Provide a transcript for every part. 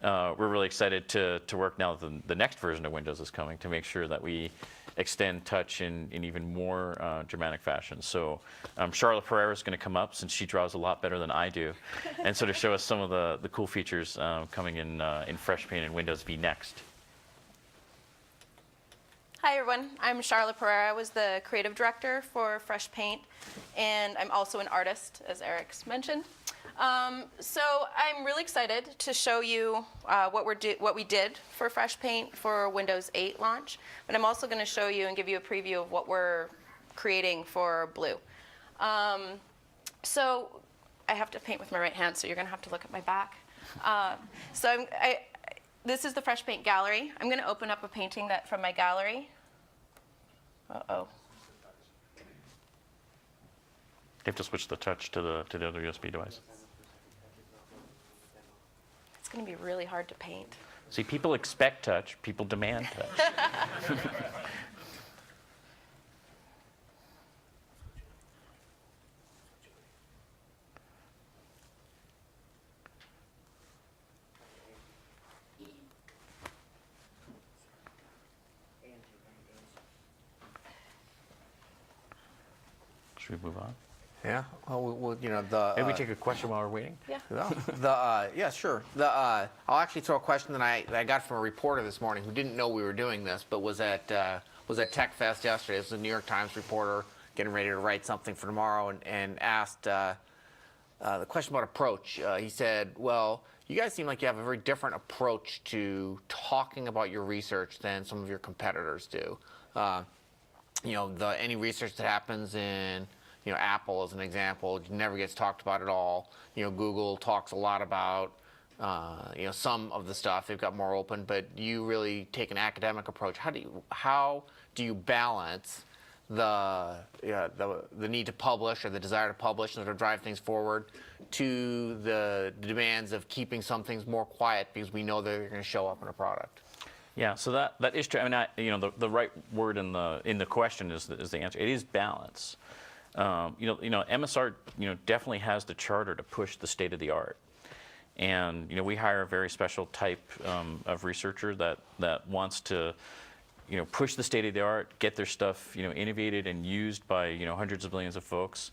we're really excited to work now that the next version of Windows is coming to make sure that we extend touch in even more dramatic fashion. So Charlotte Pereira is going to come up, since she draws a lot better than I do, and sort of show us some of the cool features coming in FreshPaint and Windows V Next. Hi everyone, I'm Charlotte Pereira. I was the creative director for FreshPaint, and I'm also an artist, as Eric's mentioned. So I'm really excited to show you what we did for FreshPaint for Windows 8 launch, but I'm also going to show you and give you a preview of what we're creating for Blue. So I have to paint with my right hand, so you're going to have to look at my back. This is the FreshPaint gallery. I'm going to open up a painting from my gallery. Uh-oh. You have to switch the touch to the other USB device. It's going to be really hard to paint. See, people expect touch, people demand touch. Should we move on? Yeah. Well, Maybe we take a question while we're waiting. Yeah. Yeah, sure. I'll actually throw a question that I got from a reporter this morning who didn't know we were doing this, but was at TechFest yesterday. This is a New York Times reporter getting ready to write something for tomorrow, and asked the question about approach. He said, "Well, you guys seem like you have a very different approach to talking about your research than some of your competitors do. Any research that happens in Apple, as an example, never gets talked about at all. Google talks a lot about some of the stuff. They've got more open, but you really take an academic approach. How do you balance the need to publish, or the desire to publish and to drive things forward, to the demands of keeping some things more quiet because we know they're going to show up in a product?" Yeah, so that is true. I mean, the right word in the question is the answer. It is balance. MSR definitely has the charter to push the state of the art, and we hire a very special type of researcher that wants to push the state of the art, get their stuff innovated and used by hundreds of millions of folks,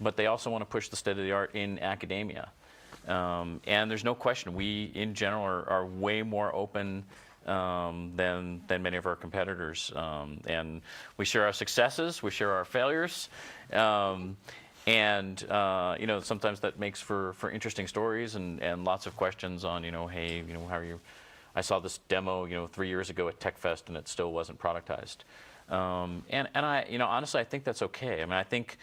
but they also want to push the state of the art in academia. And there's no question we in general are way more open than many of our competitors, and we share our successes, we share our failures, and sometimes that makes for interesting stories and lots of questions on hey, how are you? I saw this demo 3 years ago at TechFest and it still wasn't productized. And I honestly I think that's okay. I mean, I think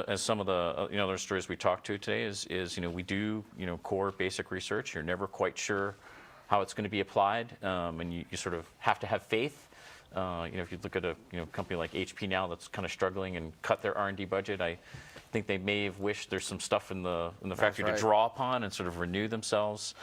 as some of the other stories we talked to today is we do core basic research. You're never quite sure how it's going to be applied, and you sort of have to have faith. If you look at a company like HP now that's kind of struggling and cut their R&D budget, I think they may have wished there's some stuff in the factory to draw upon and sort of renew themselves.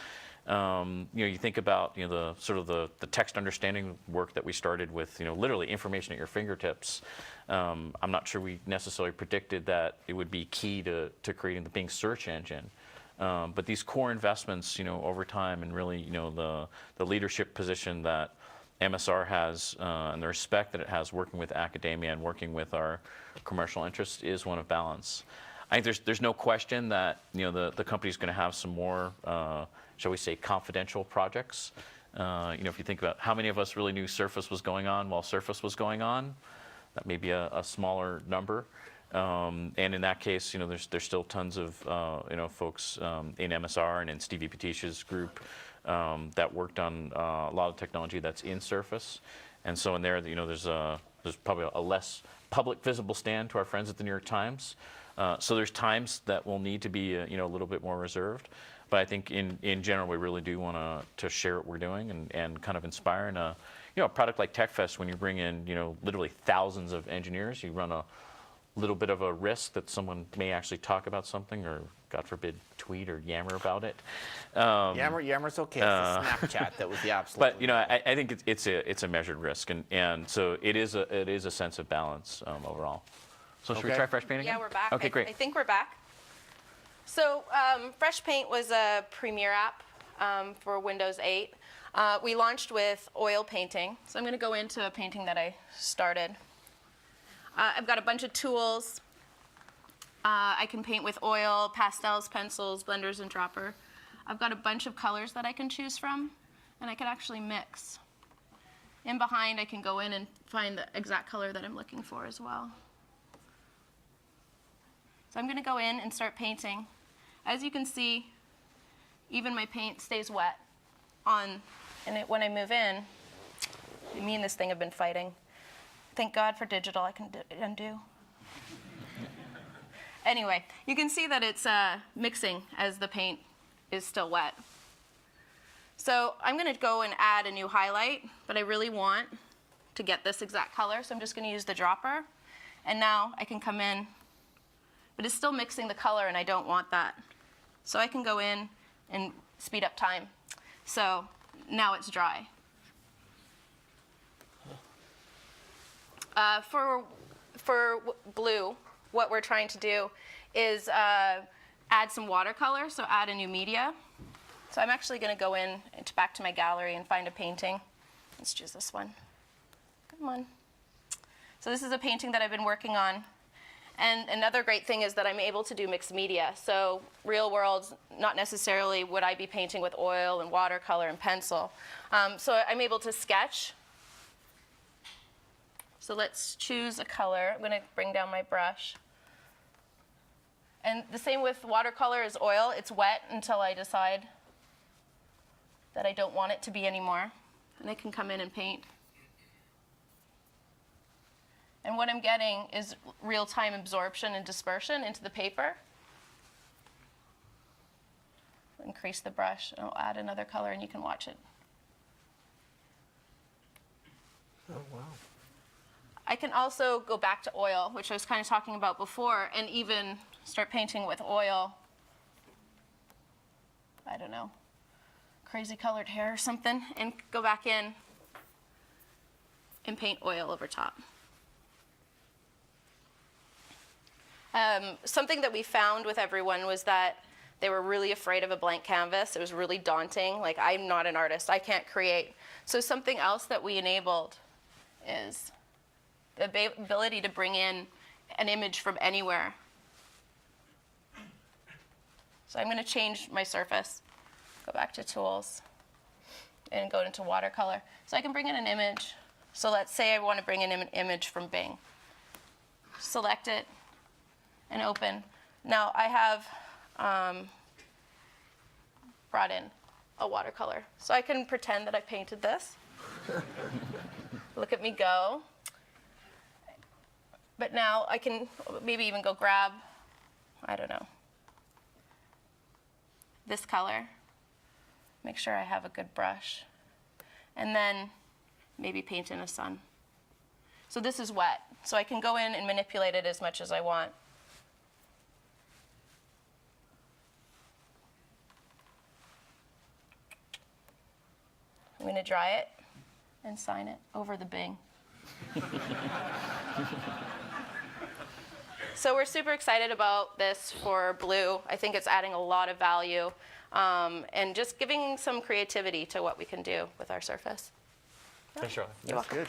You think about the text understanding work that we started with, literally information at your fingertips. I'm not sure we necessarily predicted that it would be key to creating the Bing search engine. But these core investments, over time, and really, the leadership position that MSR has and the respect that it has working with academia and working with our commercial interests is one of balance. I think there's no question that the company's going to have some more, shall we say, confidential projects. If you think about how many of us really knew Surface was going on while Surface was going on, that may be a smaller number. And in that case, there's still tons of folks in MSR and in Stevie Patish's group that worked on a lot of technology that's in Surface. And so in there, there's probably a less public visible stand to our friends at the New York Times. So there's times that will need to be a little bit more reserved. But I think in general, we really do want to share what we're doing and kind of inspire. And a product like TechFest, when you bring in literally thousands of engineers, you run a little bit of a risk that someone may actually talk about something, or God forbid, tweet or yammer about it. Yammer's okay. It's a Snapchat that was the absolute. But I think it's a measured risk, and so it is a sense of balance overall. So should we try FreshPaint again? Yeah, we're back. Okay, great. I think we're back. So FreshPaint was a Premiere app for Windows 8. We launched with oil painting. So I'm going to go into a painting that I started. I've got a bunch of tools. I can paint with oil, pastels, pencils, blenders, and dropper. I've got a bunch of colors that I can choose from, and I can actually mix. In behind, I can go in and find the exact color that I'm looking for as well. So I'm going to go in and start painting. As you can see, even my paint stays wet on, and when I move in, me and this thing have been fighting. Thank God for digital, I can undo. Anyway, you can see that it's mixing as the paint is still wet. So I'm going to go and add a new highlight, but I really want to get this exact color, so I'm just going to use the dropper. And now I can come in, but it's still mixing the color, and I don't want that. So I can go in and speed up time. So now it's dry. For blue, what we're trying to do is add some watercolor, so add a new media. So I'm actually going to go in back to my gallery and find a painting. Let's choose this one. Come on. So this is a painting that I've been working on. And another great thing is that I'm able to do mixed media. So real world, not necessarily would I be painting with oil and watercolor and pencil. So I'm able to sketch. So let's choose a color. I'm going to bring down my brush. And the same with watercolor as oil. It's wet until I decide that I don't want it to be anymore. And I can come in and paint. And what I'm getting is real-time absorption and dispersion into the paper. Increase the brush, and I'll add another color, and you can watch it. Oh, wow. I can also go back to oil, which I was kind of talking about before, and even start painting with oil. I don't know, crazy colored hair or something, and go back in and paint oil over top. Something that we found with everyone was that they were really afraid of a blank canvas. It was really daunting. Like, I'm not an artist. I can't create. So something else that we enabled is the ability to bring in an image from anywhere. So I'm going to change my surface, go back to tools, and go into watercolor. So I can bring in an image. So let's say I want to bring in an image from Bing. Select it and open. Now I have brought in a watercolor. So I can pretend that I painted this. Look at me go. But now I can maybe even go grab, I don't know, this color. Make sure I have a good brush. And then maybe paint in a sun. So this is wet. So I can go in and manipulate it as much as I want. I'm going to dry it and sign it over the Bing. So we're super excited about this for blue. I think it's adding a lot of value and just giving some creativity to what we can do with our surface. Thanks, Charlie. You're welcome. Good.